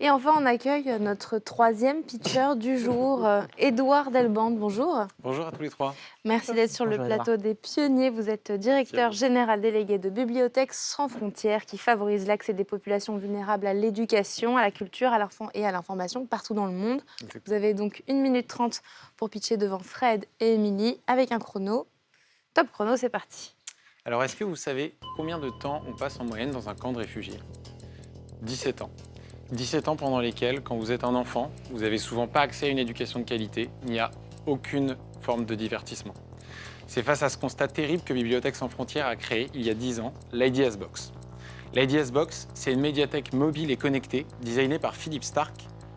Et enfin, on accueille notre troisième pitcher du jour, Édouard Delbande. Bonjour. Bonjour à tous les trois. Merci d'être sur le Bonjour Edouard. plateau des pionniers. Vous êtes Merci à directeur vous. général délégué de Bibliothèques sans frontières qui favorise l'accès des populations vulnérables à l'éducation, à la culture et à l'information partout dans le monde. Vous Exactement. avez donc 1 minute 30 pour pitcher devant Fred et Émilie avec un chrono. Top chrono, c'est parti. Alors, est-ce que vous savez combien de temps on passe en moyenne dans un camp de réfugiés? 17 ans. 17 ans pendant lesquels, quand vous êtes un enfant, vous n'avez souvent pas accès à une éducation de qualité, il n'y a aucune forme de divertissement. C'est face à ce constat terrible que Bibliothèques sans frontières a créé, il y a 10 ans, l'IDS Box. L'IDS Box, c'est une médiathèque mobile et connectée, designée par Philippe Stark,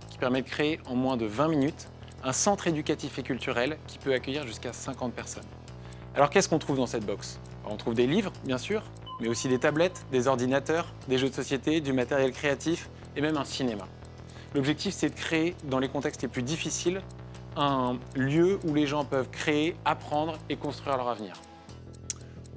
qui permet de créer en moins de 20 minutes un centre éducatif et culturel qui peut accueillir jusqu'à 50 personnes. Alors qu'est-ce qu'on trouve dans cette box? On trouve des livres, bien sûr, mais aussi des tablettes, des ordinateurs, des jeux de société, du matériel créatif et même un cinéma. L'objectif, c'est de créer, dans les contextes les plus difficiles, un lieu où les gens peuvent créer, apprendre et construire leur avenir.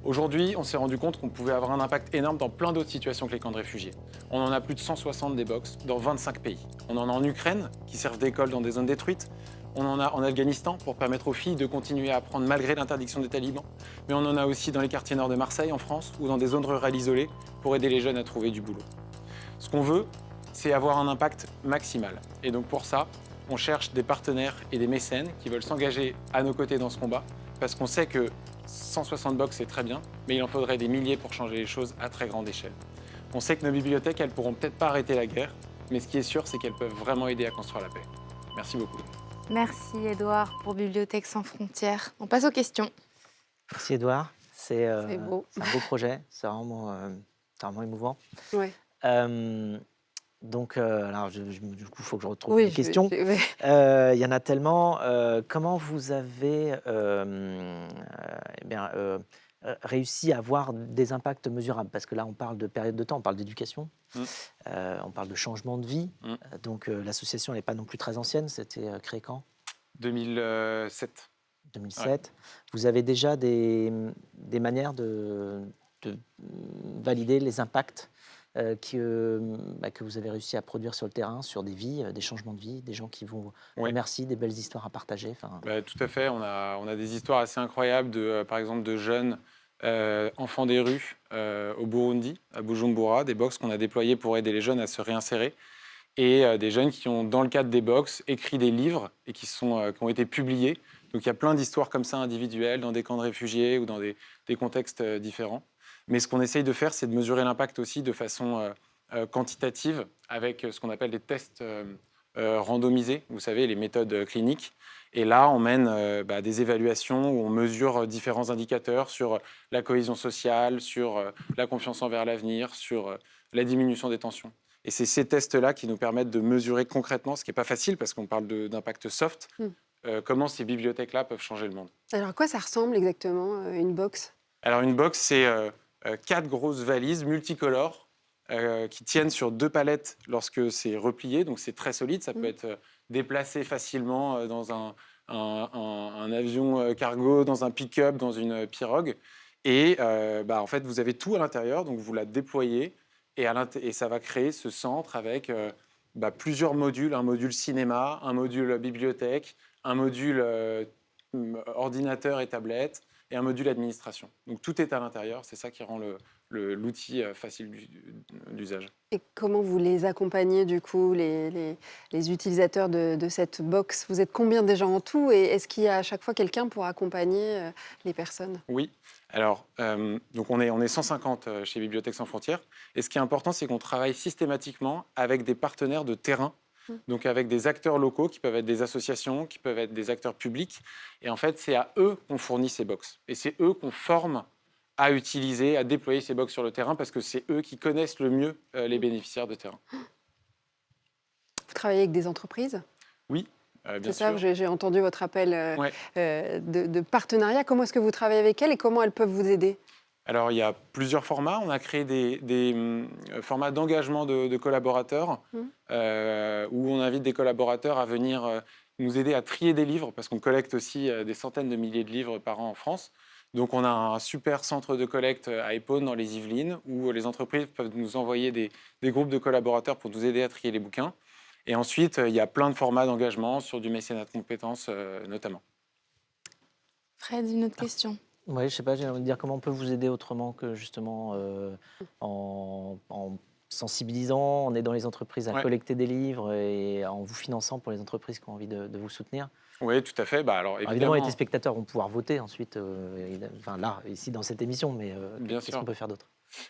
Aujourd'hui, on s'est rendu compte qu'on pouvait avoir un impact énorme dans plein d'autres situations que les camps de réfugiés. On en a plus de 160 des box dans 25 pays. On en a en Ukraine, qui servent d'école dans des zones détruites. On en a en Afghanistan, pour permettre aux filles de continuer à apprendre malgré l'interdiction des talibans. Mais on en a aussi dans les quartiers nord de Marseille, en France, ou dans des zones rurales isolées, pour aider les jeunes à trouver du boulot. Ce qu'on veut, c'est avoir un impact maximal. Et donc pour ça, on cherche des partenaires et des mécènes qui veulent s'engager à nos côtés dans ce combat, parce qu'on sait que 160 box, c'est très bien, mais il en faudrait des milliers pour changer les choses à très grande échelle. On sait que nos bibliothèques, elles pourront peut-être pas arrêter la guerre, mais ce qui est sûr, c'est qu'elles peuvent vraiment aider à construire la paix. Merci beaucoup. Merci Édouard pour Bibliothèques sans frontières. On passe aux questions. Merci Edouard. C'est C'est beau. un beau projet, c'est vraiment émouvant. Ouais. Alors du coup, il faut que je retrouve Oui, les questions. ouais. Il y en a tellement. Comment vous avez réussi à avoir des impacts mesurables? Parce que là, on parle de période de temps, on parle d'éducation, on parle de changement de vie. L'association n'est pas non plus très ancienne, c'était créé quand? 2007. 2007. Vous avez déjà des manières de valider les impacts que vous avez réussi à produire sur le terrain, sur des vies, des changements de vie, des gens qui vous remercient, des belles histoires à partager. Tout à fait, on a des histoires assez incroyables, par exemple de jeunes enfants des rues au Burundi, à Bujumbura, des box qu'on a déployées pour aider les jeunes à se réinsérer, et des jeunes qui ont, dans le cadre des box, écrit des livres et qui ont été publiés. Donc il y a plein d'histoires comme ça individuelles dans des camps de réfugiés ou dans des contextes différents. Mais ce qu'on essaye de faire, c'est de mesurer l'impact aussi de façon quantitative avec ce qu'on appelle des tests randomisés, vous savez, les méthodes cliniques. Et là, on mène des évaluations où on mesure différents indicateurs sur la cohésion sociale, sur la confiance envers l'avenir, sur la diminution des tensions. Et c'est ces tests-là qui nous permettent de mesurer concrètement, ce qui n'est pas facile parce qu'on parle d'impact soft, comment ces bibliothèques-là peuvent changer le monde. Alors, à quoi ça ressemble exactement, une box? Alors, une box, c'est 4 grosses valises multicolores qui tiennent sur 2 palettes lorsque c'est replié, donc c'est très solide. Ça peut être déplacé facilement dans un avion cargo, dans un pick-up, dans une pirogue. Et en fait, vous avez tout à l'intérieur, donc vous la déployez et ça va créer ce centre avec plusieurs modules, un module cinéma, un module bibliothèque, un module ordinateur et tablette, et un module administration. Donc tout est à l'intérieur, c'est ça qui rend l'outil facile d'usage. Et comment vous les accompagnez, du coup, les utilisateurs de cette box? Vous êtes combien déjà en tout? Et est-ce qu'il y a à chaque fois quelqu'un pour accompagner les personnes? Oui. Alors, donc on est 150 chez Bibliothèques sans frontières. Et ce qui est important, c'est qu'on travaille systématiquement avec des partenaires de terrain, donc avec des acteurs locaux qui peuvent être des associations, qui peuvent être des acteurs publics. Et en fait, c'est à eux qu'on fournit ces box. Et c'est eux qu'on forme à utiliser, à déployer ces box sur le terrain, parce que c'est eux qui connaissent le mieux les bénéficiaires de terrain. Vous travaillez avec des entreprises? Oui, bien C'est ça, sûr. j'ai entendu votre appel de partenariat. Comment est-ce que vous travaillez avec elles et comment elles peuvent vous aider? Alors, il y a plusieurs formats. On a créé des formats d'engagement de collaborateurs où on invite des collaborateurs à venir nous aider à trier des livres, parce qu'on collecte aussi des centaines de milliers de livres par an en France. Donc on a un super centre de collecte à Épône dans les Yvelines où les entreprises peuvent nous envoyer des groupes de collaborateurs pour nous aider à trier les bouquins. Et ensuite, il y a plein de formats d'engagement sur du mécénat de compétences notamment. Fred, une autre question. Oui, je sais pas, j'ai envie de dire comment on peut vous aider autrement que justement en sensibilisant, en aidant les entreprises à Ouais. collecter des livres et en vous finançant pour les entreprises qui ont envie de vous soutenir. Oui, tout à fait. Bah, alors, Alors, évidemment, les téléspectateurs vont pouvoir voter ensuite, enfin là, ici dans cette émission, mais Bien qu'est-ce sûr. qu'on peut faire d'autre?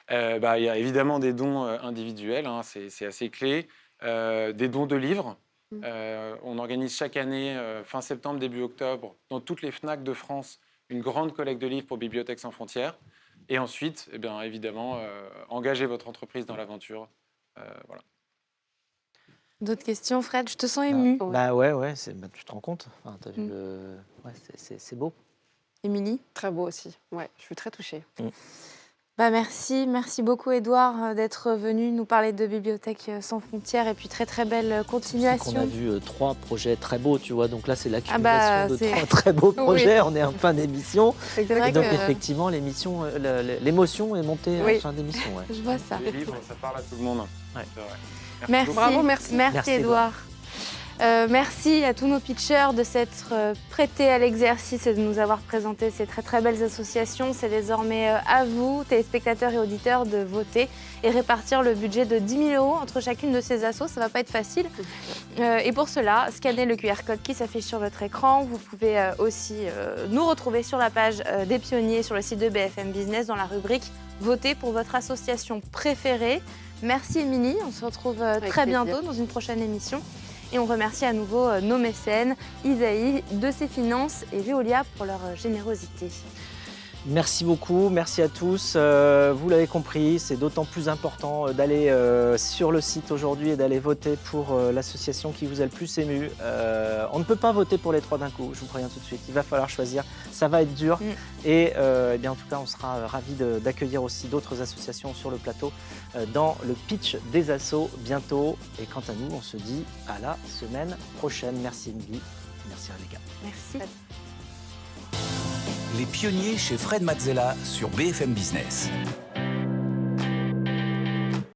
bah, il y a évidemment des dons individuels, hein, c'est assez clé. Des dons de livres. On organise chaque année, fin septembre, début octobre, dans toutes les FNAC de France, une grande collecte de livres pour Bibliothèques sans frontières. Et ensuite, eh bien, évidemment, engagez votre entreprise dans l'aventure. Voilà. D'autres questions, Fred? Je te sens ému. Bah ouais, tu te rends compte. Enfin, t'as vu ouais, c'est beau. Émilie? Très beau aussi. Ouais, je suis très touchée. Bah merci beaucoup Édouard d'être venu nous parler de Bibliothèques sans frontières et puis très très belle On a continuation. vu 3 projets très beaux, tu vois. Donc là, c'est l'accumulation bah, de c'est- 3 très beaux projets. On est en fin d'émission. C'est vrai Et donc, que effectivement, l'émotion est montée à Oui. la fin d'émission. Ouais. je vois ça. Les livres, ça parle à tout le monde. Ouais. C'est vrai. Merci. beaucoup. Bravo, merci. Merci Édouard. Merci à tous nos pitchers de s'être prêtés à l'exercice et de nous avoir présenté ces très très belles associations. C'est désormais à vous, téléspectateurs et auditeurs, de voter et répartir le budget de 10 000 € entre chacune de ces assos. Ça ne va pas être facile. Et pour cela, scannez le QR code qui s'affiche sur votre écran. Vous pouvez aussi nous retrouver sur la page des pionniers sur le site de BFM Business dans la rubrique « Votez pour votre association préférée ». Merci Émilie, on se retrouve très plaisir. bientôt dans une prochaine émission. Et on remercie à nouveau nos mécènes, Isaïe de ses finances et Veolia pour leur générosité. Merci beaucoup, merci à tous. Vous l'avez compris, c'est d'autant plus important d'aller sur le site aujourd'hui et d'aller voter pour l'association qui vous a le plus ému. On ne peut pas voter pour les 3 d'un coup, je vous préviens tout de suite. Il va falloir choisir, ça va être dur. Et eh bien, en tout cas, on sera ravis d'accueillir aussi d'autres associations sur le plateau dans le pitch des assos bientôt. Et quant à nous, on se dit à la semaine prochaine. Merci Émilie, merci Rebecca. Merci. Les pionniers chez Fred Mazzella sur BFM Business.